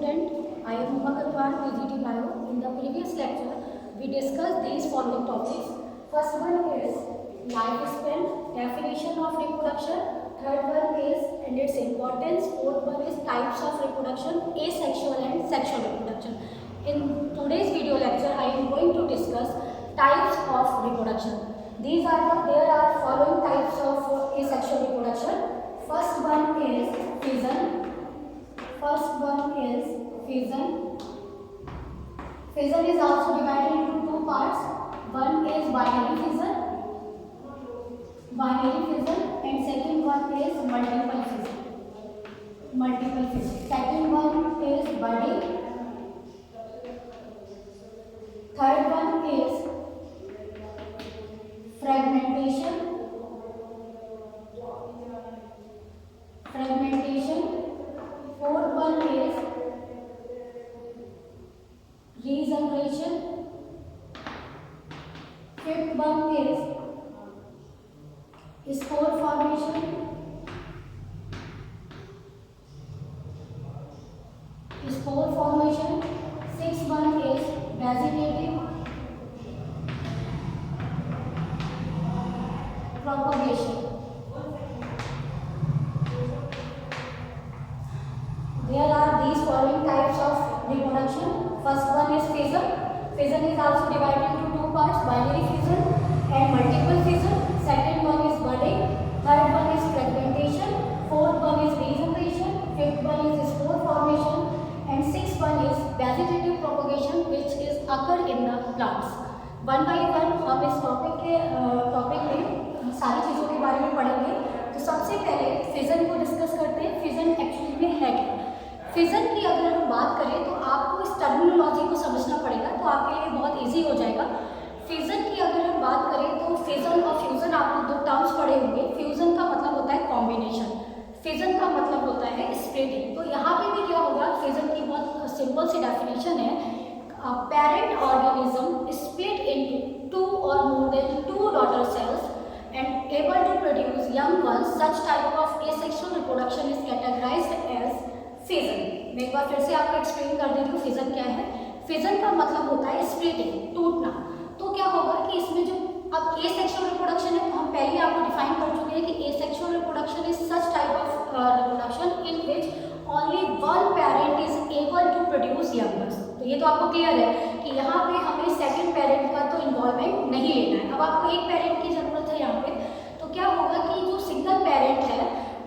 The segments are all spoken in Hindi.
student, I am Uma Katwar, PGT Bio. In the previous lecture, we discussed these following topics. First one is lifespan, definition of reproduction. Third one is and its importance. Fourth one is types of reproduction, asexual and sexual reproduction. In today's video lecture, I am going to discuss types of reproduction. There are following types of asexual reproduction. First one is fission. Fission is also divided into two parts. One is binary fission, and second one is multiple fission. Second one is budding. Third one is fragmentation. Fourth one is regeneration. Fifth one is spore formation. Sixth one is vegetative propagation. There are these following types of reproduction. First one is fission. Fission is also divided into two parts, binary fission and multiple fission. Second one is budding. Third one is fragmentation. Fourth one is regeneration. Fifth one is spore formation. And sixth one is vegetative propagation, which is occur in the plants. One by one हम इस टॉपिक में सारी चीज़ों के बारे में पढ़ेंगे. तो सबसे पहले फिजन को डिस्कस करते हैं. फिजन एक्चुअली में है क्या? फिजन की अगर हम बात करें तो आपको इस टर्मिनोलॉजी को समझना पड़ेगा, तो आपके लिए बहुत इजी हो जाएगा. फिजन की अगर हम बात करें तो फिजन और फ्यूजन आपने दो टर्म्स पढ़े होंगे. फ्यूजन का मतलब होता है कॉम्बिनेशन, फिजन का मतलब होता है स्प्लिटिंग. तो यहाँ पे भी क्या होगा, फिजन की बहुत सिंपल सी डेफिनेशन है. Parent organism split into two और more than two daughter cells and able to produce young ones. Such type of asexual reproduction is categorized as fission. मैं एक बार फिर से आपको एक्सप्लेन कर देती हूँ फिजन क्या है. फिजन का मतलब होता है स्प्लिटिंग, टूटना. तो क्या होगा कि इसमें जो अब एसेक्सुअल रिप्रोडक्शन है, तो हम पहले आपको डिफाइन कर चुके हैं कि asexual reproduction is such type of reproduction in which only one parent is able to produce young ones. तो ये तो आपको क्लियर है कि यहाँ पे हमें सेकंड पेरेंट का तो इन्वॉल्वमेंट नहीं लेना है. अब आपको एक पेरेंट की जरूरत है यहाँ पे. तो क्या होगा कि जो सिंगल पेरेंट है,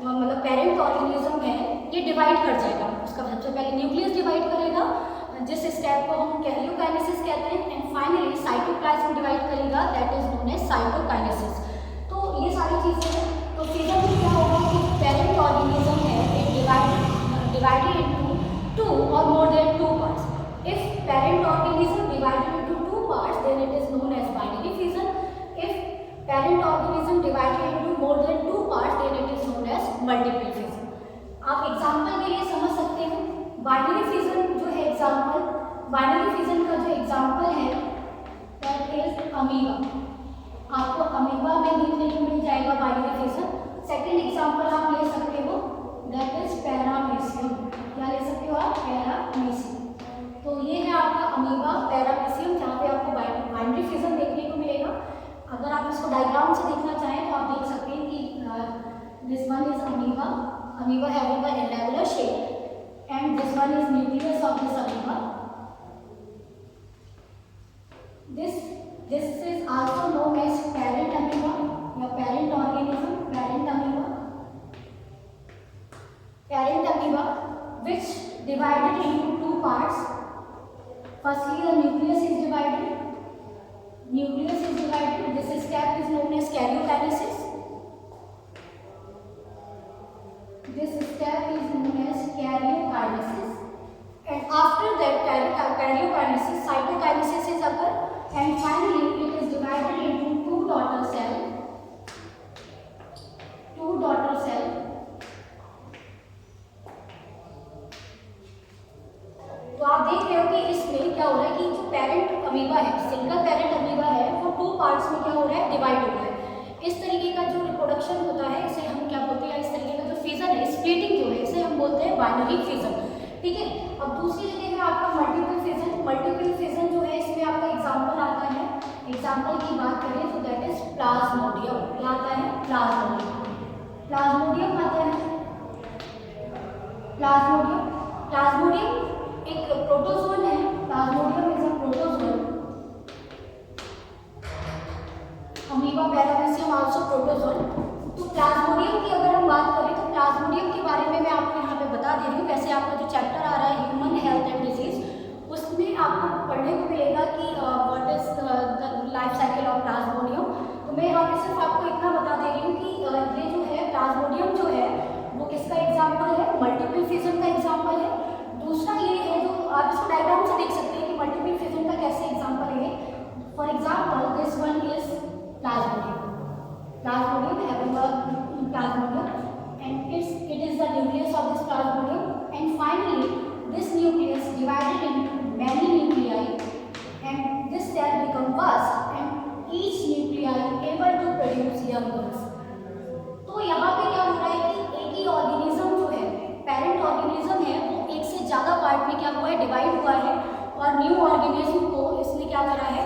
मतलब पेरेंट ऑर्गेनिज्म है, ये डिवाइड कर जाएगा. उसका सबसे पहले न्यूक्लियस डिवाइड करेगा, जिस स्टेप को हम कैरियोकाइनेसिस कहते हैं, एंड फाइनली साइटोप्लाज्म डिवाइड करेगा, that is known as cytokinesis. तो ये सारी चीज़ें हैं. तो फिजन में क्या होगा कि पेरेंट ऑर्गेनिज्म है, it divided into two or more than two parts. If parent organism divided into two parts, then it is known as binary fission. If parent organism divided into more than two parts, then it is known as multiple fission. आप एग्जाम्पल के लिए समझ सकते हैं. बाइनरी फिजन जो है एग्जाम्पल, बाइनरी फिजन का जो एग्जाम्पल है दैट इज अमीबा. आपको अमीबा में देखने को मिल जाएगा बाइनरी फिजन. सेकेंड एग्जाम्पल आप ले सकते हो, दैट इज पैरामीशियम. क्या ले सकते हो आप? पैरामीशियम. तो ये है आपका अमीबा, पैरामीशियम, जहाँ पे आपको बाइनरी फिजन देखने को मिलेगा. अगर आप इसको डायग्राम से देखना चाहें तो आप देख सकते हैं कि this one is amoeba having a irregular shape and this one is nucleus of this amoeba. This is also known as parent amoeba या parent organism. Parent amoeba which divided into two parts. Firstly, the nucleus is divided. This step is known as karyokinesis. And after that karyokinesis, cytokinesis is occur, and finally it is divided into two daughter cell. तो आप देख रहे हो कि इसमें क्या हो रहा है कि जो पेरेंट अमीबा है, सिंगल पेरेंट अमीबा है, वो टू पार्ट्स में क्या हो रहा है, डिवाइड हो रहा है. इस तरीके का जो रिप्रोडक्शन होता है इसे हम क्या बोलते हैं, इस तरीके का जो फिजन है, स्प्लिटिंग जो है, इसे हम बोलते हैं बाइनरी फिजन. ठीक है. अब दूसरी जगह है आपका मल्टीपल फिजन। मल्टीपल फिजन जो है इसमें आपका एग्जाम्पल आता है, एग्जाम्पल की बात करें तो दैट इज प्लाज्मोडियम। क्या आता है? प्लाज्मोडियम। प्लाज्मोडियम आता है, प्लाज्मोडियम। प्लाज्मोडियम एक प्रोटोजोन है, Plasmodium is a protozoan. Amoeba paramecium also protozoan. तो प्लाज्मोडियम की अगर हम बात करें तो प्लाज्मोडियम के बारे में मैं आपको यहाँ पे बता दे रही हूँ। वैसे आपका जो चैप्टर आ रहा है ह्यूमन हेल्थ एंड डिजीज, उसमें आपको पढ़ने को मिलेगा कि what is the life cycle of Plasmodium. तो मैं यहाँ पे सिर्फ आपको इतना बता दे रही हूँ कि ये जो है प्लाज्मोडियम जो है वो किसका एग्जाम्पल है? मल्टीपल फिजन का एग्जाम्पल है। दूसरा ये है जो आप इसको डायग्राम से देख सकते हैं कि मल्टीपल फिजन का कैसे एग्जाम्पल है। For example this one is Plasmodium. Plasmodium having a plasmodium and it is the nucleus of this plasmodium, and finally this nucleus divided into many nuclei and this cell become burst and each nuclei able to produce young ones। तो यहाँ पे क्या हो रहा है कि एक ही ऑर्गेनिज्म जो है, पेरेंट ऑर्गेनिज्म है, वो एक से ज़्यादा पार्ट में क्या हुआ है? डिवाइड हुआ है और न्यू ऑर्गेनिज्म को इसने क्या करा है?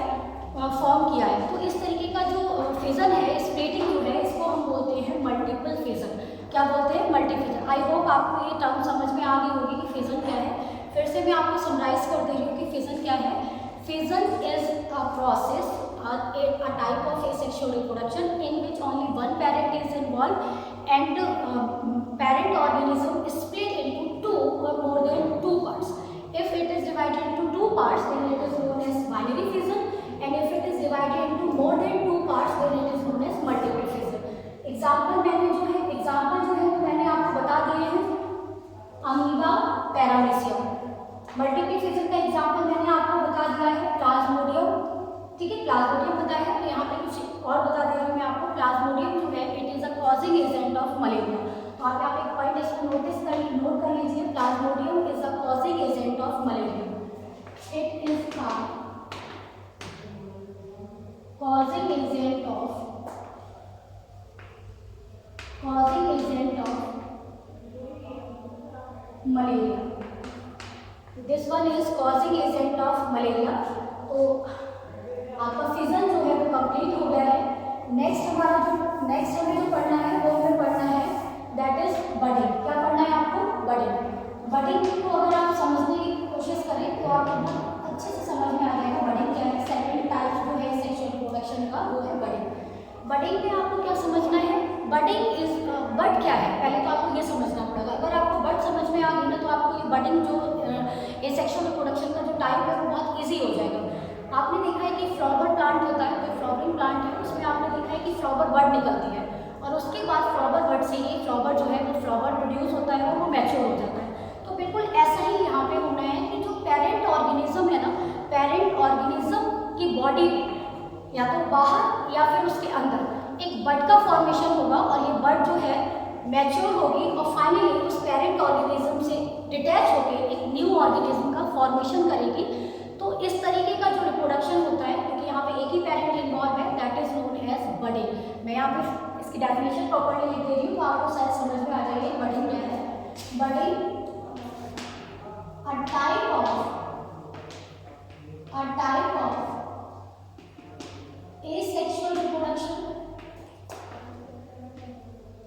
फॉर्म किया है। तो इस तरीके का जो फिजन है, स्प्लिटिंग जो है, इसको हम बोलते हैं मल्टीपल फिजन। क्या बोलते हैं? Multi fission. आई होप आपको ये टर्म समझ में आ गई होगी कि फिजन क्या है। फिर से मैं आपको समराइज कर दे रही हूँ कि फिजन क्या है। Fission is a process, a type of asexual reproduction in which only one parent is involved and parent organism is split into two or more than two parts. If it is divided into two parts, then it is known as binary fission, and if it is divided into more than two parts, then it is known as multiple fission. Example जो है वो मैंने आपको बता दिए हैं, अमीबा पैरामीशियम। मल्टीपल फिजन का एग्जाम्पल मैंने आपको बता दिया है, प्लाज्मोडियम। ठीक है, प्लाज्मोडियम बताया है। तो यहाँ पे कुछ और बता दे रही हूँ मैं आपको। प्लाज्मोडियम जो है it is a causing agent of malaria. तो आप यहाँ पे एक पॉइंट इसको नोट कर लीजिए, Plasmodium is a causing agent of malaria. It is causing agent of malaria। This one is causing agent of malaria। तो आपका फिजन जो है वो कंप्लीट हो गया है। नेक्स्ट हमें जो पढ़ना है वो हमें पढ़ना है दैट इज बडिंग। क्या पढ़ना है आपको? बडिंग। बडिंग को अगर आप समझने की कोशिश करें तो आपको अच्छे से समझ में आ जाएगा बडिंग क्या है। सेकंड टाइप जो है सेक्सुअल रिप्रोडक्शन का वो है बडिंग। बडिंग में आपको क्या समझना है? बडिंग इज बड क्या है पहले तो आपको ये समझना पड़ेगा। अगर आपको बड समझ में आ गई ना तो आपको ये बडिंग जो ये सेक्सुअल रिप्रोडक्शन का जो टाइप है वो बहुत ईजी हो जाएगा। आपने देखा है कि फ्लावर प्लांट होता है, जो फ्लावरिंग प्लांट है उसमें आपने देखा है कि फ्लावर बड निकलती है और उसके बाद फ्लावर बड से ही फ्लावर जो है वो फ्लावर प्रोड्यूस होता है और वो मैच्योर हो जाता है। तो बिल्कुल ऐसा ही यहाँ पे होना है कि जो पेरेंट ऑर्गेनिज्म है ना, पेरेंट ऑर्गेनिज्म की बॉडी में या तो बाहर या फिर उसके अंदर एक बड का फॉर्मेशन होगा और ये बड जो है मैच्योर होगी और फाइनली उस पेरेंट ऑर्गेनिज्म से डिटैच होकर एक न्यू ऑर्गेनिज्म का फॉर्मेशन करेगी। तो इस तरीके का जो रिप्रोडक्शन होता है, क्योंकि यहाँ पे एक ही पेरेंट इन्वॉल्व है, that is known as budding. मैं यहाँ पे इसकी डेफिनेशन प्रॉपर्ली लिख दे रही हूँ तो आपको शायद समझ में आ जाएगी बडिंग क्या है। Budding a type of asexual reproduction,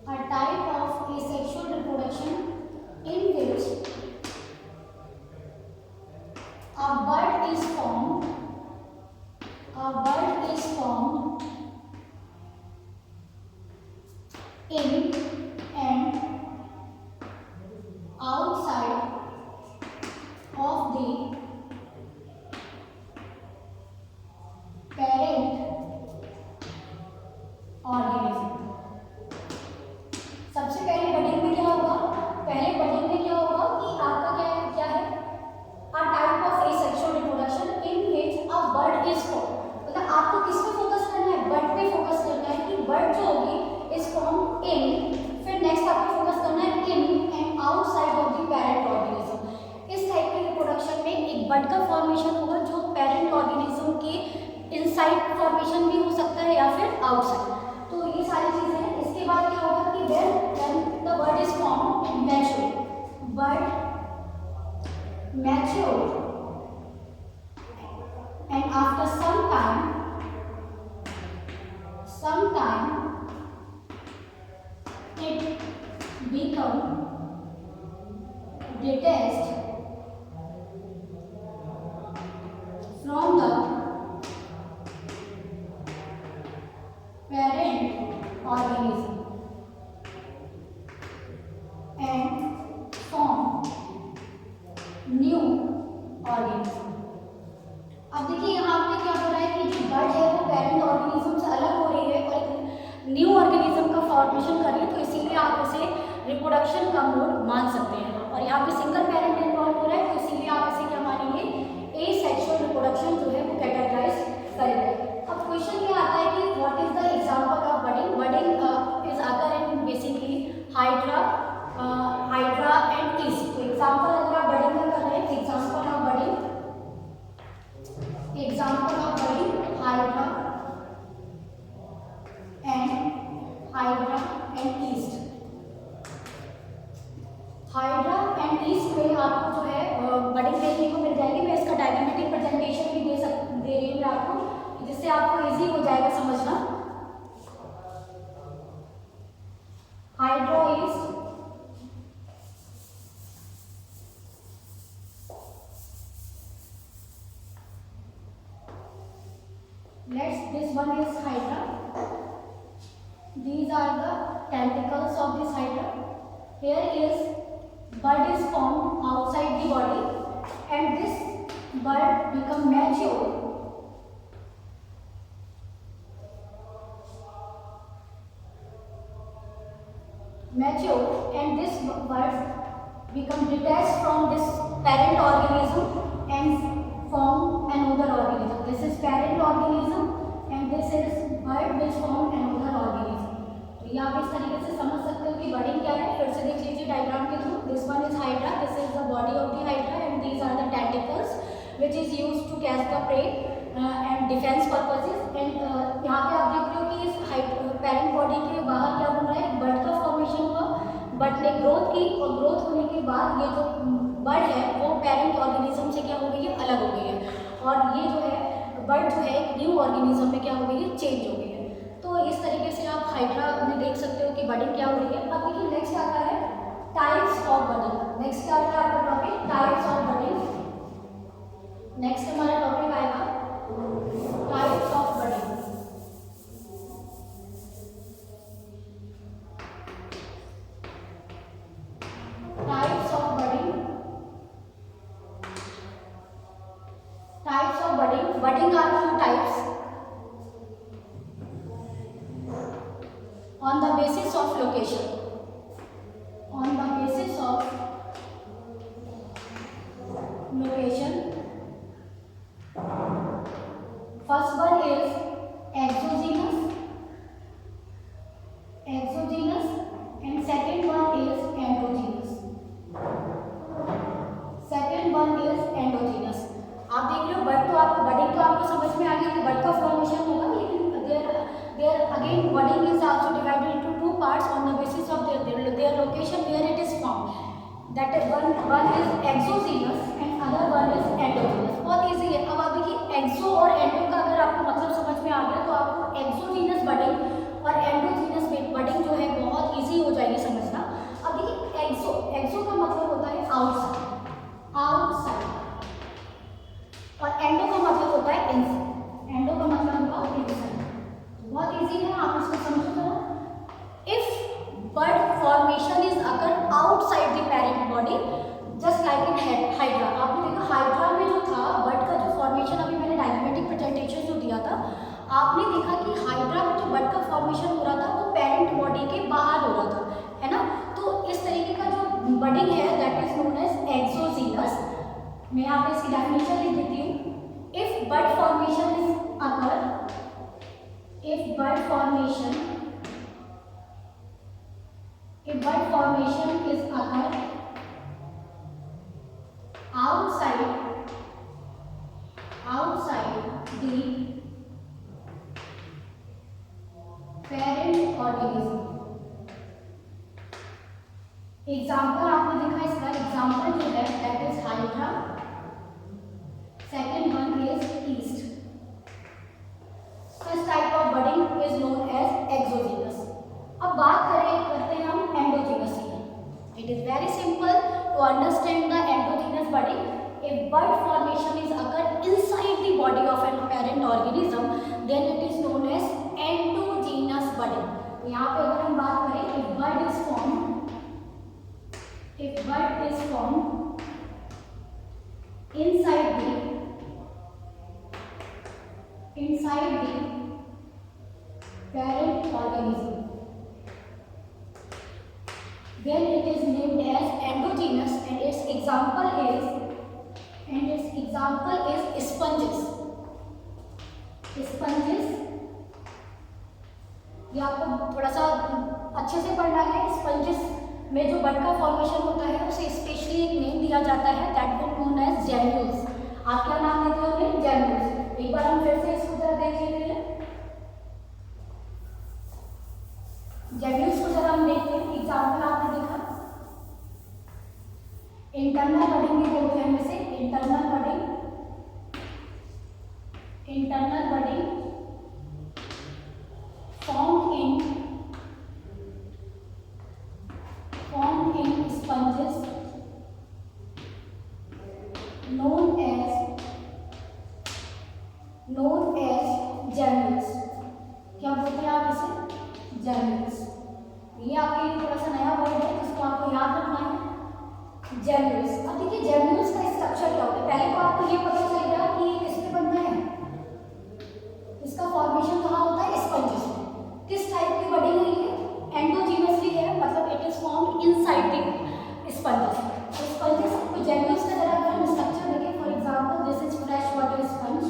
a type of asexual reproduction in which a bud is formed in and outside of the parent organism। सबसे पहले बडिंग में क्या होगा? पहले बडिंग में क्या होगा कि आपका क्या है a type of asexual reproduction in which a bud is formed। मतलब आपको किस पे फोकस करना है? बड पे फोकस करना है कि बड जो होगी is formed in, फिर नेक्स्ट आपको फोकस करना है in and outside of the parent organism। इस टाइप के रिप्रोडक्शन में एक बड का फॉर्मेशन होगा जो पेरेंट ऑर्गेनिज्म के इनसाइड फॉर्मेशन भी हो सकता है या फिर आउटसाइड। तो ये सारी चीजें हैं। इसके बाद क्या होगा कि when the bud is formed and mature, bud mature, and after some time it become detached from the parent organism and form new organism. अब देखिए यहाँ पे क्या हो रहा है कि जो बर्ड है वो पेरेंट ऑर्गेनिज्म से अलग हो रही है और एक न्यू ऑर्गेनिज्म का फॉर्मेशन कर रही है, तो इसीलिए आप इसे रिप्रोडक्शन का मोड मान सकते हैं। और यहाँ पे सिंगल पेरेंट इन्वॉल्व हो रहा है, तो इसीलिए आप इसे क्या मानेंगे, एसेक्सुअल रिप्रोडक्शन जो है वो कैटेगराइज करेंगे। अब क्वेश्चन ये आता है कि what is the example of budding. Budding is occur in basically hydra and east. तो एग्जांपल अगर आप बडिंग का कर रहे हैं, example of budding hydra and east. Hydra and east में आपको जो है बडिंग देखने को मिल जाएगी। मैं इसका डायग्रामेटिक प्रेजेंटेशन भी दे रही हूँ आपको, जिससे आपको इजी हो जाएगा समझना। Hydra east, this one is hydra. These are the tentacles of this hydra. Here is bud is formed outside the body, and this bud become mature. And this bud become detached from this parent organism and form another organism. This is parent organism and this is bud which form another organism. तो ये आप इस तरीके से समझ सकते हो कि बडिंग क्या है। फिर से देख लीजिए डायग्राम के through. This one is hydra, this is the body of the hydra and these are the tentacles which is used to catch the prey and defence purposes. And यहाँ पे आप देख रहे हो कि इस पेरेंट बॉडी के बाहर क्या बन रहा है, बड का फॉर्मेशन हुआ, बड ने ग्रोथ की और ग्रोथ होने के बाद ये जो बड है वो पेरेंट ऑर्गेनिज्म से क्या हो गई है, अलग हो गई है। और ये जो है बड जो है एक न्यू ऑर्गेनिज्म में क्या हो गई है, चेंज हो गई है। तो इस तरीके से आप हाइड्रा में देख सकते हो कि बडिंग क्या हो रही है। अब देखिए नेक्स्ट आता है टाइप्स ऑफ बडिंग। नेक्स्ट क्या आता है आपका topic, types of budding. Next हमारा टॉपिक आएगा types of budding. Types of budding. Types of budding. Budding are two types. On the basis of location. On the basis of location. First one is exogenous. And second one is endogenous. आप देख रहे हो बड तो आपको बडिंग तो आपको समझ में आ गया कि बड का फॉर्मेशन होगा, लेकिन there again budding is also divided into two parts on the basis of their location where it is found. That is one is exogenous and other one is endogenous. बहुत इजी है। अब आप देखिए एक्सो और एंडो का अगर आपको मतलब समझ में आ गया तो आपको एक्सोजीनस बडिंग और एंडोजीनस बडिंग जो है बहुत इजी हो जाएगी समझना। अब देखिए एक्सो का मतलब होता है आउटसाइड और एंडो का मतलब होता है इनसाइड। एंडो का मतलब होगा इनसाइड। बहुत इजी है, आप इसको समझो जरा। If bud formation is occur outside the parent body just like in hydra. आपने देखा हाइड्रा में जो था बड का जो फॉर्मेशन, अभी मैंने डायग्रामेटिक प्रेजेंटेशन जो दिया था, आपने देखा कि हाइड्रा में जो बड का फॉर्मेशन हो रहा था वो पेरेंट बॉडी के बाहर हो रहा था, है ना। तो इस तरीके का जो बडिंग है that is known as exogenous. मैं यहाँ पे इसकी डेफिनेशन लिख देती हूँ। If bud formation is occur outside the parent organism। Example आपने देखा, इसका एग्जाम्पल जो है that is hydra bud formation is occur inside the body of an parent organism, then it is known as endogenous budding. यहाँ पे अगर हम बात करें, if bud is formed inside the parent organism, then it is named as endogenous, and its example is sponges. ये आपको थोड़ा सा अच्छे से पढ़ना है। स्पंजेस में जो बड का फॉर्मेशन होता है उसे स्पेशली एक नेम दिया जाता है, that will known as gemmules. आप क्या नाम देते हो? जेम्यूल्स। एक बार हम फिर से इसको जरा देख लेते हैं। जेम्यूल्स को जरा हम देखते हैं। एग्जाम्पल आपने देखा, इंटरनल बडिंग भी बोलते हैं इसे। Internal budding formed in sponges known as gemmules। क्या बोलते हैं आप इसे? जेम्यूल्स। ये आपके लिए थोड़ा सा नया वर्ड है जिसको आपको याद रखना है, जेम्यूल्स। अब देखिए जेम्यूल्स का स्ट्रक्चर क्या होता है। पहले तो आपको ये पता चल गया कि ये किस पे बनता है, इसका फॉर्मेशन कहाँ होता है? स्पंजेस में। किस टाइप की बडिंग है ये? एंडोजीनसली है, मतलब it is formed inside the sponges. तो स्पंजेस को जेम्यूल्स का जरा अगर हम स्ट्रक्चर देखें, for example this is fresh water sponge,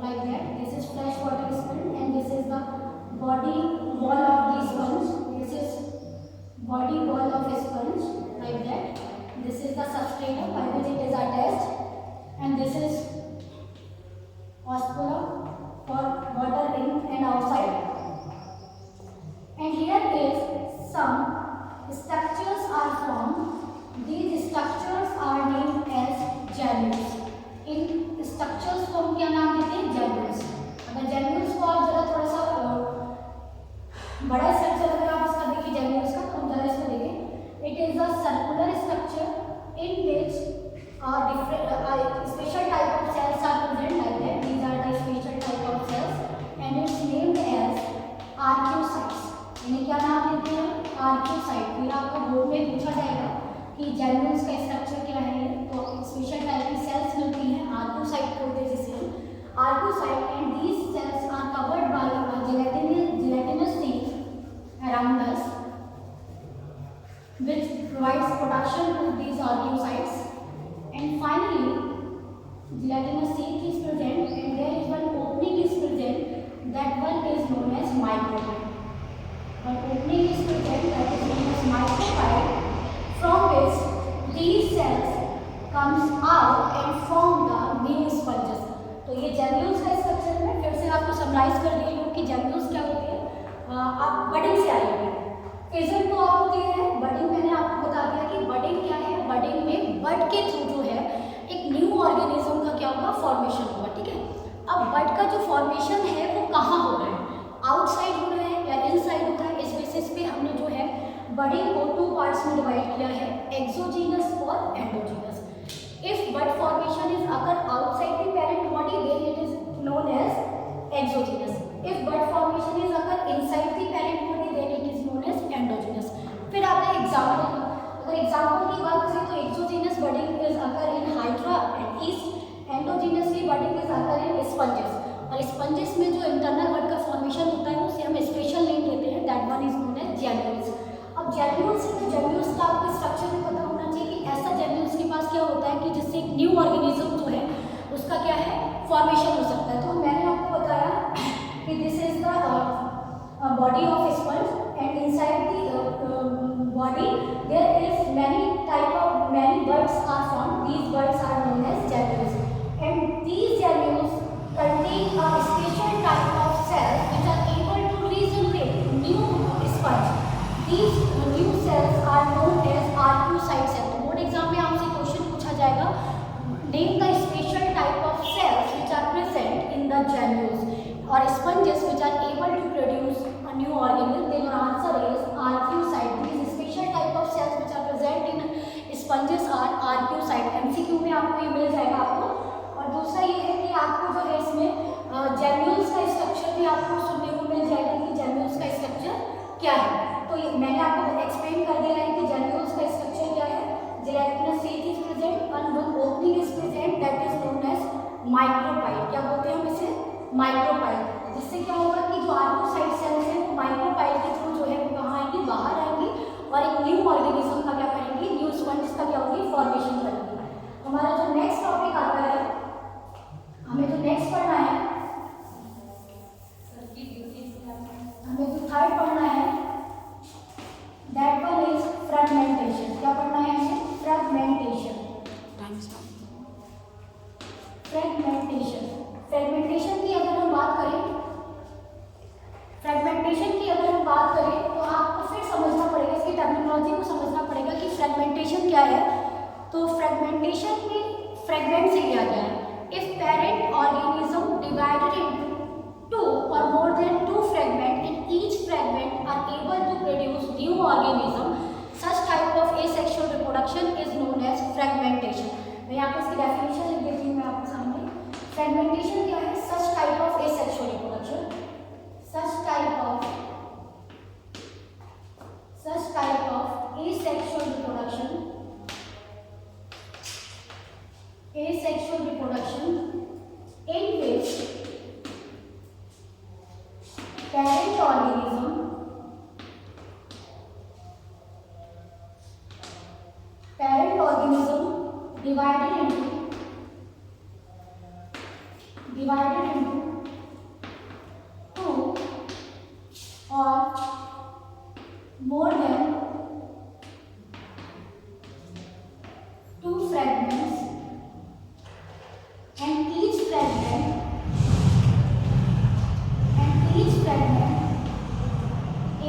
like that. This is fresh water sponge and this is the body wall of the sponge. This is body wall of a sponge, like that. This is the substratum by which it is attached, and this is oscula for water in and outside. And here is some structures are formed. These structures are named as gemmules. In structures को हम क्या नाम देते हैं? gemmules. अगर gemmules को आप जरा थोड़ा सा बड़ा स्ट्रक्चर अगर आप इसका देखिए जेम्यूल्स का, तो हम जरा इसको देखें। It is a circular structure in which special type of cells are present, like that. These are the special type of cells and it's named as archaeocytes. इन्हें क्या नाम देते हैं? आर्क्यूसाइट। फिर आपको बोर्ड में पूछा जाएगा कि जेम्यूल्स का स्ट्रक्चर क्या है, तो स्पेशल टाइप की सेल्स मिलती हैं, आर्क्यूसाइट बोलते हैं जिसे। Archaeocyte and these cells are covered by gelatinous sheath around us, which provides protection to these arcusites. And finally, gelatinous sheath is present and there is one opening is present, that one is known as micropyle. One opening is present that is known as micropyle, from which these cells comes out and form the new sponges. तो ये जेम्यूल्स का स्ट्रक्चर है। फिर से आपको समराइज कर देती हूँ कि जेम्यूल्स क्या होती है। आप बडिंग से आएंगे, फिजन तो आपको क्लियर है। बडिंग मैंने आपको बता दिया कि बडिंग क्या है। बडिंग में बड के थ्रू जो है एक न्यू ऑर्गेनिज्म का क्या होगा? फॉर्मेशन होगा, ठीक है। अब बड का जो फॉर्मेशन है वो कहाँ हो रहा है? आउटसाइड हो रहा है या इनसाइड हो रहा है? इस बेसिस पे हमने जो है बडिंग को 2 पार्ट्स में डिवाइड किया है, एक्सोजीनस और endogenous. If bud formation is occur outside the parent body, then it is known as exogenous. If bud formation is occur inside the parent body, then it is known as endogenous. फिर आता है एग्जाम्पल। अगर एग्जाम्पल की बात करें तो exogenous budding is occur in hydra and east, endogenously budding is occur in sponges. और स्पंजेस में जो इंटरनल बड का फॉर्मेशन होता है उसे हम स्पेशल नेम देते हैं, that one is known as gemmules. अब जेम्यूल्स है तो जेम्यूल्स का आपको स्ट्रक्चर भी पता होना चाहिए कि ऐसा जेम्यूल्स के पास क्या होता है कि जिससे एक न्यू ऑर्गेनिज्म जो है उसका क्या है? फॉर्मेशन हो सकता है। तो मैंने आपको बताया कि this is the body of sponge and inside the body there is many buds are formed. These buds are known as gemmules, and these gemmules contain a special type of cells which are able to regenerate new sponge. These new cells are known as arcucite cells. तो बोर्ड एग्जाम में आपसे क्वेश्चन पूछा जाएगा, name the special type of cells which are present in the gemmules or sponges which are able to produce a new organism. Then your answer is arcucite. These special type of cells which are present in sponges are arcucite. MCQ में आपको ये मिल जाएगा। आपको सुनने को मिल जाएगा कि जेम्यूल्स का स्ट्रक्चर क्या है। तो मैंने आपको एक्सप्लेन कर दिया है कि जेम्यूल्स का स्ट्रक्चर क्या है। Gelatinous sheath is present and one opening is present that is known as micropyle. क्या बोलते हैं हम इसे? माइक्रोपाइल। जिससे क्या होगा कि जो आर्कोसाइट सेल्स हैं वो माइक्रोपाइल के थ्रू जो है वो कहाँ आएंगी? बाहर आएंगी और एक न्यू ऑर्गेनिज्म का क्या करेंगी? न्यू स्पंज का क्या होगी? फॉर्मेशन करेंगी। हमारा जो नेक्स्ट टॉपिक आता है, हमें जो नेक्स्ट पढ़ना है, हमें जो थर्ड पढ़ना है दैट वन इज फ्रेगमेंटेशन। क्या पढ़ना है हमें? फ्रेगमेंटेशन। फ्रेगमेंटेशन। फ्रेगमेंटेशन की अगर हम बात करें, फ्रेगमेंटेशन की अगर हम बात करें तो आपको फिर समझना पड़ेगा, इसकी टर्मिनोलॉजी को समझना पड़ेगा कि फ्रेगमेंटेशन क्या है। तो फ्रेगमेंटेशन में फ्रेगमेंट से लिया गया है। If parent organism divided into two or more than two fragments and each fragment are able to produce new organism, such type of asexual reproduction is known as fragmentation. मैं यहाँ पे इसकी डेफिनेशन लिख देती हूँ मैं आपके सामने। फ्रेगमेंटेशन क्या है? such type of asexual reproduction, such type of asexual reproduction in which parent organism divided into two or more than two fragments and each fragment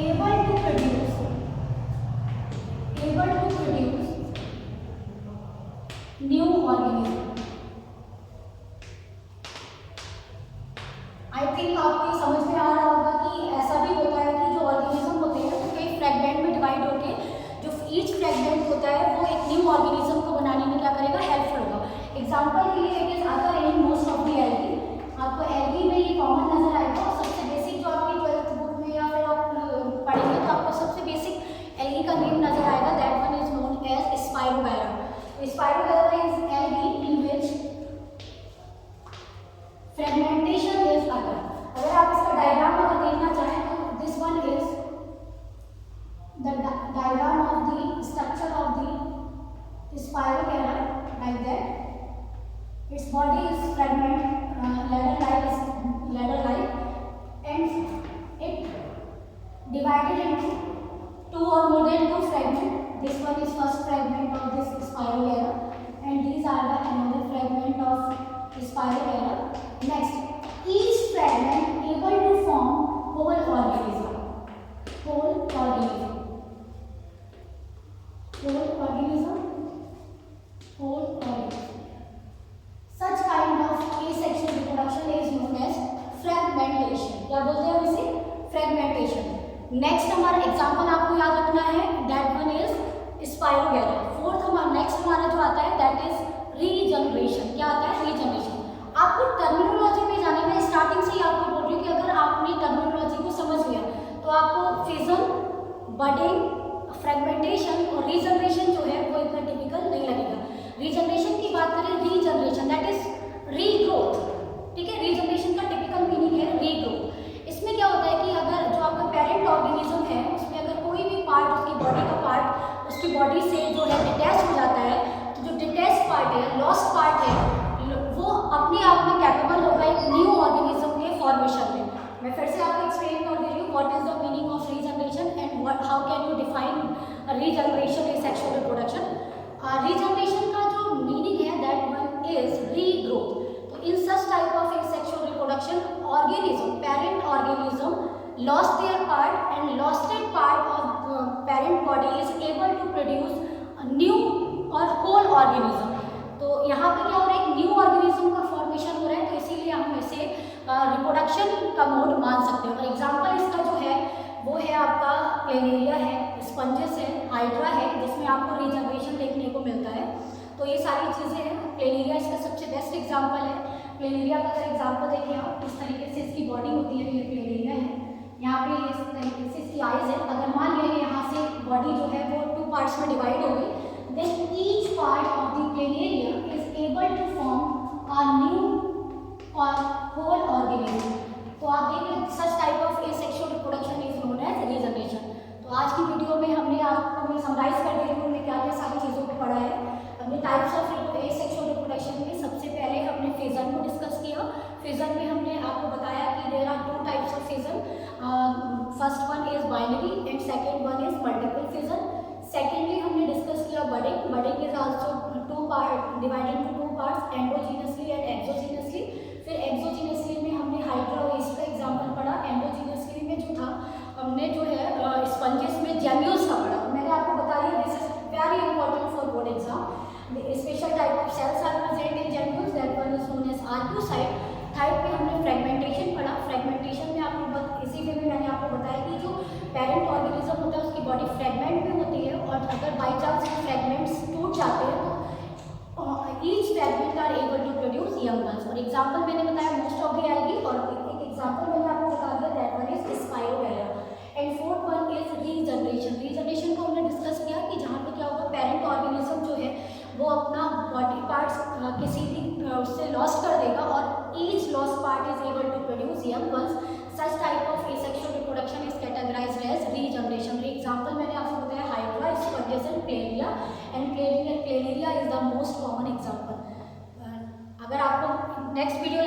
able to produce new organism. I think आपको ये समझ में आ रहा होगा कि ऐसा भी होता है कि जो ऑर्गेनिज्म होते हैं वो कई फ्रेगमेंट में डिवाइड होके जो ईच फ्रेगमेंट होता है वो एक न्यू ऑर्गेनिज्म को बनाने में क्या करेगा? हेल्पफुल होगा। एग्जांपल के लिए इट इज अगर in most of the algae, आपको एल्गी में ये कॉमन नजर आएगा। और सबसे बेसिक जो आपकी 12th बुक में या फिर आप पढ़ेंगे तो आपको सबसे बेसिक एल्गी का नेम नजर आएगा, that one is known as spirogyra. Spirogyra is algae in which fragmentation is अगर। अगर आप इसका डायग्राम अगर देखना चाहें तो this one is the diagram of the structure of the spirogyra like that. its body is fragment ladder like and it divided into two or more than two fragments. This one is first fragment of this spirogera and these are the another fragment of spirogera. Next, each fragment able to form whole organism. Such kind of asexual reproduction is known as fragmentation. क्या बोलते हैं हम इसे? फ्रेगमेंटेशन। नेक्स्ट हमारा एग्जांपल आपको याद रखना है, that one is spirogyra. Fourth next हमारा जो आता है दैट इज रीजनरेशन। क्या आता है? रीजनरेशन। आपको टर्मिनोलॉजी में जाने में स्टार्टिंग से ही आपको बोल रही हूँ कि अगर आपने टर्मिनोलॉजी को समझ लिया तो आपको फिजन, बडिंग, फ्रेगमेंटेशन और रीजनरेशन जो है वो इतना टिपिकल नहीं लगेगा। रीजनरेशन की बात करें, रीजनरेशन दैट इज रीग्रोथ। ठीक है, रीजनरेशन का टिपिकल मीनिंग है रीग्रोथ। इसमें क्या होता है कि अगर जो आपका पेरेंट ऑर्गेनिज्म है उसमें अगर कोई भी पार्ट, उसकी बॉडी का पार्ट उसकी बॉडी से जो है डिटैच हो जाता है, तो जो डिटैच पार्ट है, लॉस्ट पार्ट है, वो अपने आप में कैपेबल होगा एक न्यू ऑर्गेनिज्म के फॉर्मेशन में। मैं फिर से आपको एक्सप्लेन कर दे रही हूँ what is the meaning of regeneration and how can you define regeneration in sexual reproduction. Regeneration का जो मीनिंग है दैट वन इज रीग्रोथ। तो in such type of sexual reproduction organism, parent organism lost their part and losted part of parent body is able to produce a new और whole organism। तो यहाँ पे क्या हो रहा है? एक न्यू ऑर्गेनिज्म का फॉर्मेशन हो रहा है, तो इसीलिए हम इसे रिप्रोडक्शन का मोड मान सकते हैं। और एग्जांपल इसका जो है वो है आपका प्लेनेरिया है, स्पंजेस है, हाइड्रा है, जिसमें आपको रीजनरेशन देखने को मिलता है। तो ये सारी चीज़ें हैं। प्लेनेरिया इसका सबसे बेस्ट एग्जांपल है। प्लेनेरिया का अगर एग्जाम्पल देखें आप, इस तरीके से इसकी बॉडी होती है, ये प्लेनेरिया है, यहाँ पे इस तरीके से इसकी आइज है। अगर मान लिया यहाँ से बॉडी जो है वो 2 पार्ट्स में डिवाइड हो गई, then each part of the planaria is able to form a new और होल ऑर्गेनिज्म। तो आप देखें such type of asexual reproduction is known as regeneration. तो आज की वीडियो में हमने आपको समराइज कर दे रही हूँ, हमने क्या क्या सारी चीज़ों को पढ़ा है। हमने टाइप्स ऑफ एसेक्सुअल रिप्रोडक्शन में सबसे पहले हमने फिजन को डिस्कस किया। फिजन में हमने आपको बताया कि there are 2 types of fission, first one is binary and second one is multiple fission. Secondly हमने डिस्कस किया budding. Budding is also 2 part divided into 2 parts, endogenously and exogenously. फिर एक्सोजीनसली में हमने हाइड्रा और ईस्ट का एग्जाम्पल पढ़ा। एंडोजीनसली में जो था हमने जो है स्पंजेस में जेम्यूल्स का पढ़ा। मैंने आपको बता दिया this is very important for board exam. Special type of cells are present in gemmules, that one is known as archaeocyte. Third पे हमने फ्रेगमेंटेशन पढ़ा। फ्रेगमेंटेशन में आपको इसी में भी मैंने आपको बताया कि जो पेरेंट ऑर्गेनिज्म होता है उसकी बॉडी फ्रेगमेंट में होती है, और अगर बाई चांस फ्रेगमेंट्स टूट जाते हैं तो each fragment are able to produce young ones. और एग्जांपल मैंने बताया मोस्ट ऑफ द एल्गी, और एक एग्जांपल मैंने आपको बता दिया that one is spirogyra. And fourth one is regeneration. Regeneration को हमने डिस्कस किया कि जहाँ पे क्या होगा, पेरेंट ऑर्गेनिज्म जो है वो अपना बॉडी पार्ट्स किसी भी उससे लॉस्ट कर देगा, और each lost part is able to produce young ones. Such type of asexual reproduction is categorized as regeneration. Example मैंने आपको बताया hydra, sponges and planaria, and planaria is the most common example. अगर आपको नेक्स्ट वीडियो